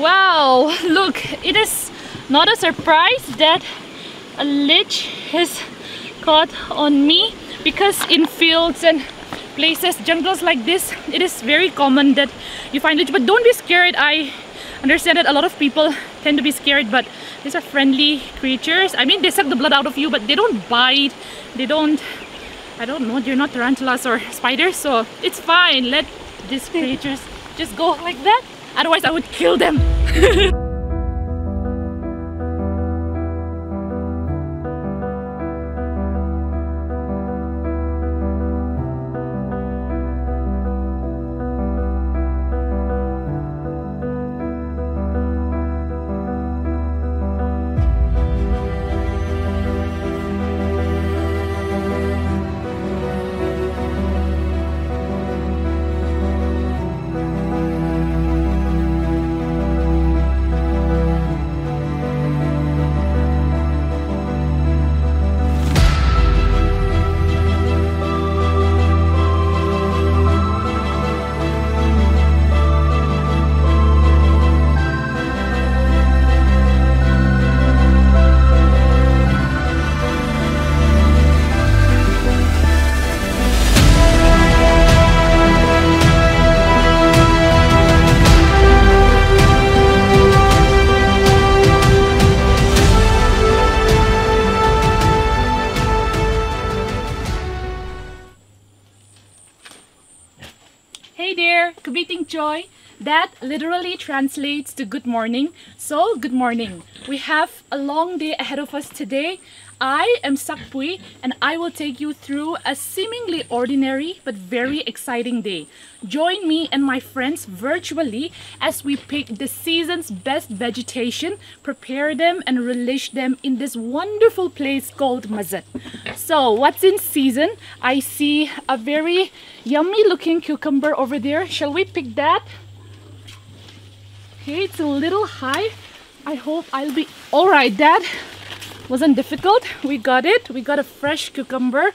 Wow, look, it is not a surprise that a lich has caught on me, because in fields and places, jungles like this, it is very common that you find lich. But don't be scared. I understand that a lot of people tend to be scared, but these are friendly creatures. I mean, they suck the blood out of you, but they don't bite. They don't, I don't know, they're not tarantulas or spiders, so it's fine. Let these creatures just go like that. Otherwise, I would kill them. Hey there, Kubiting Joy. That literally translates to good morning. So, good morning. We have a long day ahead of us today. I am Sakpui and I will take you through a seemingly ordinary but very exciting day. Join me and my friends virtually as we pick the season's best vegetation, prepare them and relish them in this wonderful place called MAZAT. So what's in season? I see a very yummy looking cucumber over there. Shall we pick that? Okay, it's a little high. I hope I'll be alright. That wasn't difficult. We got it. We got a fresh cucumber.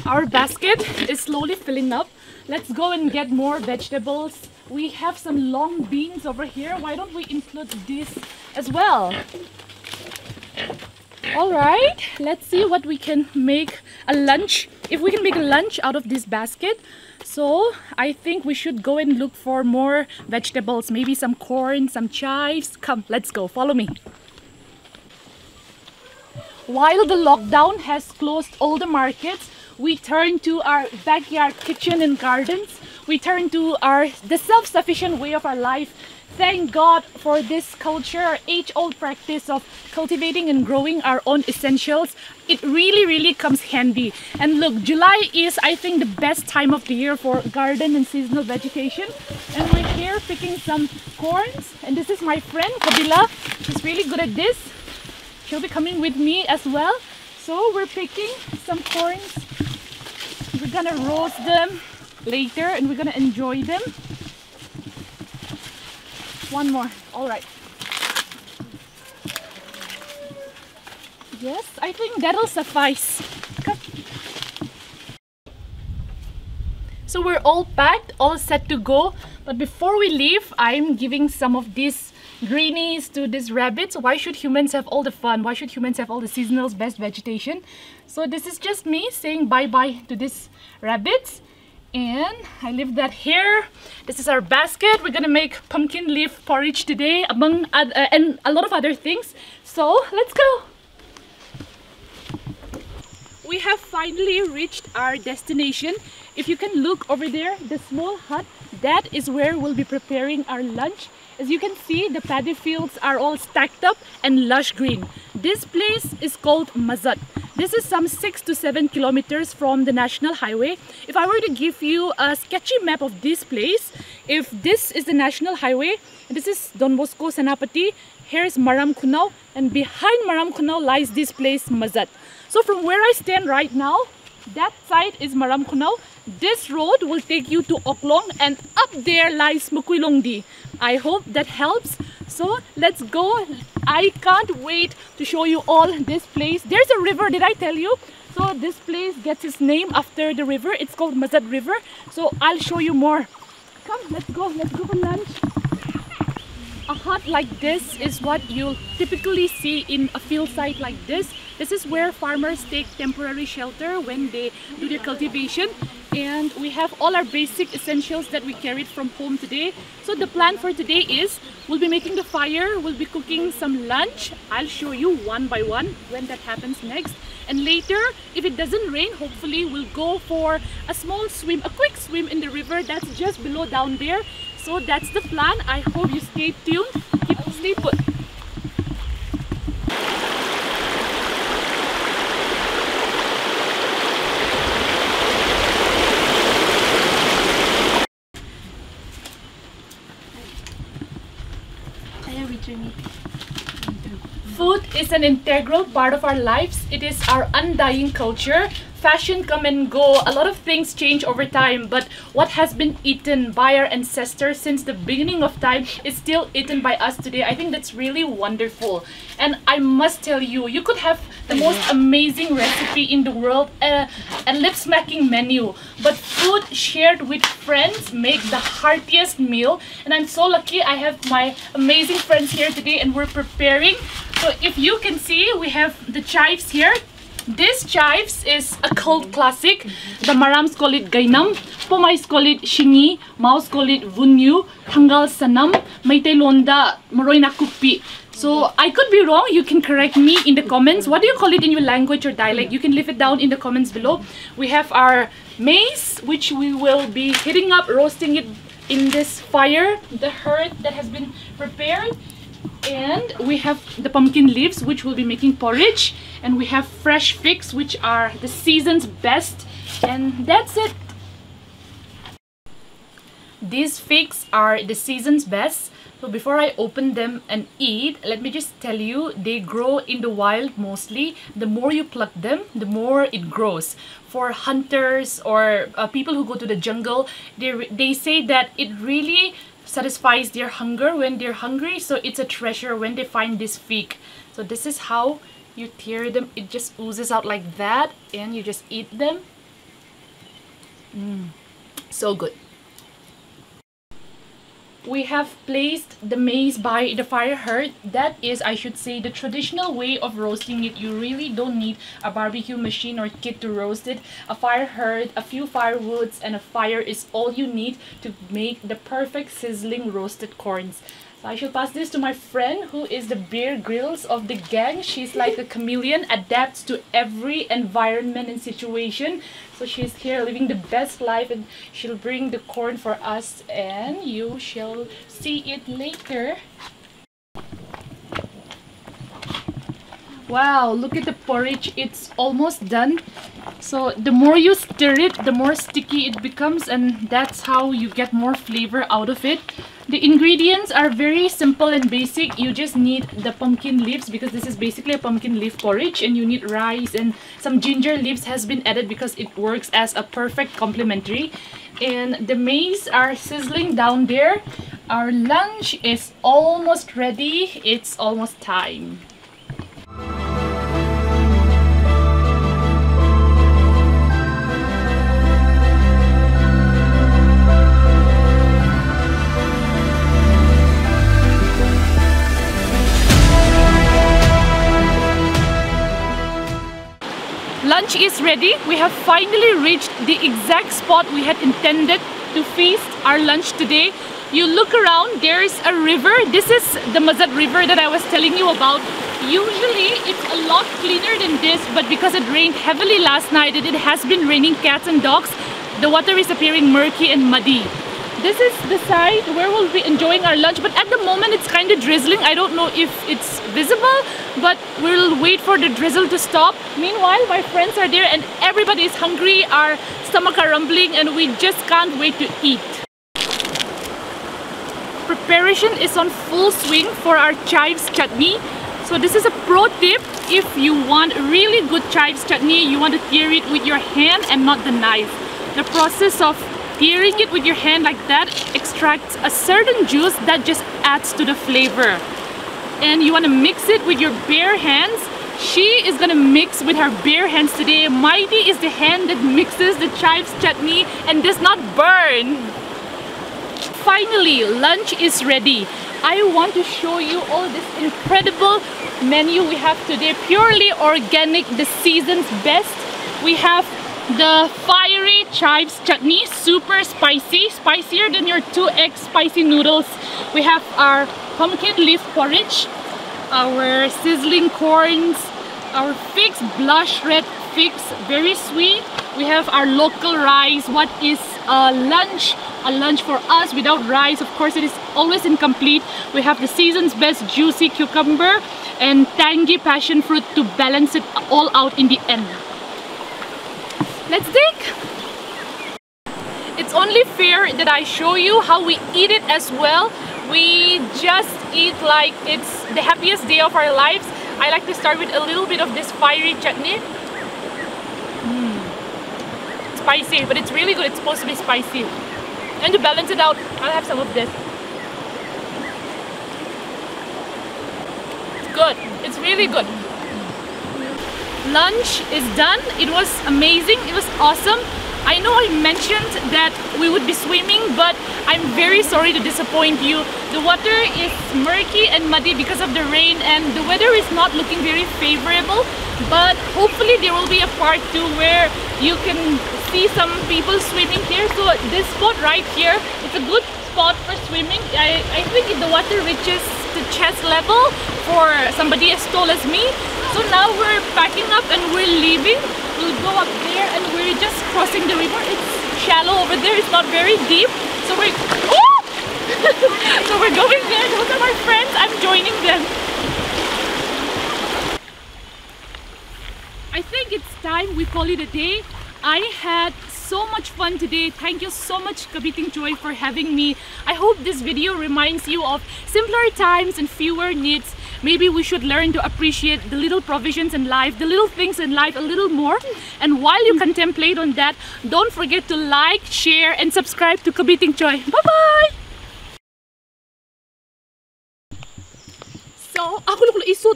Our basket is slowly filling up. Let's go and get more vegetables. We have some long beans over here. Why don't we include this as well? Alright, let's see what we can make a lunch. If we can make a lunch out of this basket. So I think we should go and look for more vegetables. Maybe some corn, some chives. Come, let's go. Follow me. While the lockdown has closed all the markets, we turn to our backyard kitchen and gardens. We turn to the self-sufficient way of our life. Thank God for this culture, age-old practice of cultivating and growing our own essentials. It really comes handy. And look, July is, I think, the best time of the year for garden and seasonal vegetation. And we're here picking some corns. And this is my friend, Kabila. She's really good at this. She'll be coming with me as well. So we're picking some corns. We're gonna roast them later and we're gonna enjoy them. One more. All right. Yes, I think that'll suffice. Come. So we're all packed, all set to go. But before we leave, I'm giving some of these greenies to these rabbits. Why should humans have all the fun? Why should humans have all the seasonal's best vegetation? So this is just me saying bye-bye to these rabbits. And I leave that here. This is our basket. We're gonna make pumpkin leaf porridge today, among and a lot of other things. So let's go. We have finally reached our destination. If you can look over there, the small hut, that is where we'll be preparing our lunch. As you can see, the paddy fields are all stacked up and lush green. This place is called MAZAT. This is some 6 to 7 kilometers from the national highway. If I were to give you a sketchy map of this place, if this is the national highway, this is Don Bosco Senapati, here's Maram Kunau, and behind Maram Kunau lies this place, MAZAT. So from where I stand right now, that side is Maram Kunau. This road will take you to Oklong, and up there lies Mukuilongdi. I hope that helps. So let's go. I can't wait to show you all this place. There's a river, did I tell you? So this place gets its name after the river. It's called MAZAT River. So I'll show you more. Come, let's go for lunch. A hut like this is what you'll typically see in a field site like this. This is where farmers take temporary shelter when they do their cultivation. And we have all our basic essentials that we carried from home today. So the plan for today is we'll be making the fire, we'll be cooking some lunch. I'll show you one by one when that happens next. And later, if it doesn't rain, hopefully we'll go for a small swim, a quick swim in the river that's just below down there. So that's the plan. I hope you stay tuned. Stay put. Food is an integral part of our lives. It is our undying culture. Fashion come and go, a lot of things change over time, but what has been eaten by our ancestors since the beginning of time is still eaten by us today. I think that's really wonderful. And I must tell you, you could have the most amazing recipe in the world, a lip-smacking menu, but food shared with friends make the heartiest meal. And I'm so lucky I have my amazing friends here today and we're preparing. So if you can see, we have the chives here. This chives is a cult classic. The Marams call it gainam, Pomais call it shingi, Maos call it vunyu, Hangal sanam, Maitay londa moroy na kupi. So I could be wrong, you can correct me in the comments. What do you call it in your language or dialect? You can leave it down in the comments below. We have our maize, which we will be heating up, roasting it in this fire, the hearth that has been prepared. And we have the pumpkin leaves, which we'll be making porridge. And we have fresh figs, which are the season's best. And that's it. These figs are the season's best. So before I open them and eat, let me just tell you, they grow in the wild mostly. The more you pluck them, the more it grows. For hunters or people who go to the jungle, they say that it really satisfies their hunger when they're hungry. So it's a treasure when they find this fig. So this is how you tear them. It just oozes out like that and you just eat them. So good. We have placed the maize by the fire hearth. That is, I should say, the traditional way of roasting it. You really don't need a barbecue machine or kit to roast it. A fire hearth, a few firewoods, and a fire is all you need to make the perfect sizzling roasted corns. So I shall pass this to my friend who is the Bear Grylls of the gang. She's like a chameleon, adapts to every environment and situation. So she's here living the best life and she'll bring the corn for us and you shall see it later. Wow, look at the porridge. It's almost done. So the more you stir it, the more sticky it becomes, and that's how you get more flavor out of it. The ingredients are very simple and basic. You just need the pumpkin leaves because this is basically a pumpkin leaf porridge, and you need rice, and some ginger leaves has been added because it works as a perfect complementary. And the maize are sizzling down there. Our lunch is almost ready. It's almost time. Lunch is ready. We have finally reached the exact spot we had intended to feast our lunch today. You look around, there's a river. This is the MAZAT river that I was telling you about. Usually it's a lot cleaner than this, but because it rained heavily last night and it has been raining cats and dogs, the water is appearing murky and muddy. This is the side where we'll be enjoying our lunch, but at the moment it's kind of drizzling. I don't know if it's visible, but we'll wait for the drizzle to stop. Meanwhile, my friends are there and everybody is hungry. Our stomachs are rumbling and we just can't wait to eat. Preparation is on full swing for our chives chutney. So this is a pro tip. If you want really good chives chutney, you want to tear it with your hand and not the knife. The process of tearing it with your hand like that extracts a certain juice that just adds to the flavor. And you want to mix it with your bare hands. She is gonna mix with her bare hands today. Mighty is the hand that mixes the chives chutney and does not burn. Finally, lunch is ready. I want to show you all this incredible menu we have today. Purely organic, the season's best. We have the fiery chives chutney, super spicy, spicier than your 2x spicy noodles. We have our pumpkin leaf porridge, our sizzling corns, our figs, blush red figs, very sweet. We have our local rice. What is a lunch? A lunch for us without rice, of course, it is always incomplete. We have the season's best juicy cucumber and tangy passion fruit to balance it all out in the end. Let's dig! It's only fair that I show you how we eat it as well. We just eat like it's the happiest day of our lives. I like to start with a little bit of this fiery chutney. Spicy, but it's really good. It's supposed to be spicy. And to balance it out, I'll have some of this. It's good. It's really good. Lunch is done. It was amazing. It was awesome. I know I mentioned that we would be swimming, but I'm very sorry to disappoint you. The water is murky and muddy because of the rain, and the weather is not looking very favorable. But hopefully there will be a part 2 where you can see some people swimming here. So this spot right here, it's a good spot for swimming. I think if the water reaches the chest level for somebody as tall as me. So now we're packing up and we're leaving. We'll go up there and we're just crossing the river. It's shallow over there, it's not very deep. So we're so we're going there. Those are my friends. I'm joining them. I think it's time we call it a day. I had so much fun today. Thank you so much, Kabiting Joy, for having me. I hope this video reminds you of simpler times and fewer needs. Maybe we should learn to appreciate the little provisions in life, the little things in life a little more. And while you contemplate on that, don't forget to like, share, and subscribe to Kabiting Joy. Bye-bye! So, ako lang iso,